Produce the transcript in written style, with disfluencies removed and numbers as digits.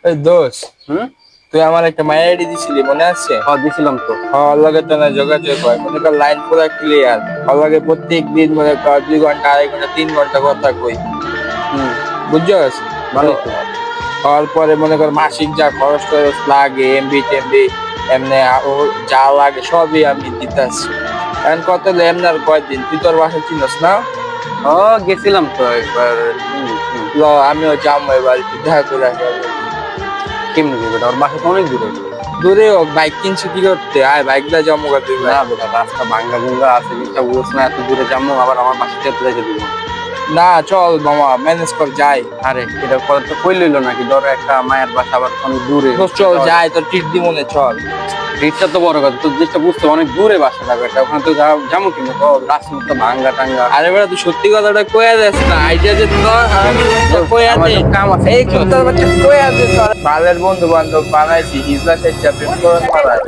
এই দোষ, হুম। তুই আমার একটা মায়ের আইডি দিছিলি মনে আছে? হ্যাঁ দিছিলাম তো। ওর লগে তো না যোগাযোগ হয়, মনে কর লাইন পুরো ক্লিয়ার। ওর লগে প্রত্যেক দিন মনে কর 2 ঘন্টা, 2.5 ঘন্টা, 3 ঘন্টা কথা কই, হুম। বুঝছস? তো ভালোই তো। হওয়ার পরে মনে কর মাসিক যা খরচ টরচ লাগে, এমবি টেমবি এমনি ও যা লাগে সবই আমি দিতেছি। এখন কত হলো এমনি আর কয়দিন, তুই তোর বাসা চিনস না? ও গেছিলাম তো একবার। ল আমিও যাবো এবার, একটু দেখা করে আসি ওর লগে। কেমনি যাবে? ওর বাসা তো অনেক দূরে। দূরে হোক, বাইক কিনছি কি করতে, আয় বাইক দিয়ে যাবো গা তুই ভাই। না বেটা, রাস্তা ভাঙ্গা ভুঙ্গা আছে, জিনিসটা বুঝছ না? এত দূরে যাবো, আবার আমার বাসা থেকে রেখে দিব। না চল মামা, ম্যানেজ কর যাই। আরে এটা কথা তো কই লইলো নাকি? ধরো একটা মায়ের বাসা আবার অনেক দূরে। দোস্ত চল যাই, তোর ট্রিট দি মনে, চল। রিক্সা তো বড় কথা, তো জিনিসটা বুঝতে অনেক দূরে বাসাটা বেটা, ওখানে তো যাবো কিনা? তো রাস্তা তো ভাঙ্গা টাঙ্গা। আরে বেটা তুই সত্যি কথাটা কইয়া যাস না, আইডিয়া যে তোর আমি কইয়া আমার দে। তো কাম আছে। এই কুত্তার বাচ্চা কইয়া দে, তোর বালের বন্ধু বান্ধব বানাইছি, হিজলা সেজা প্রেম করন পারায়।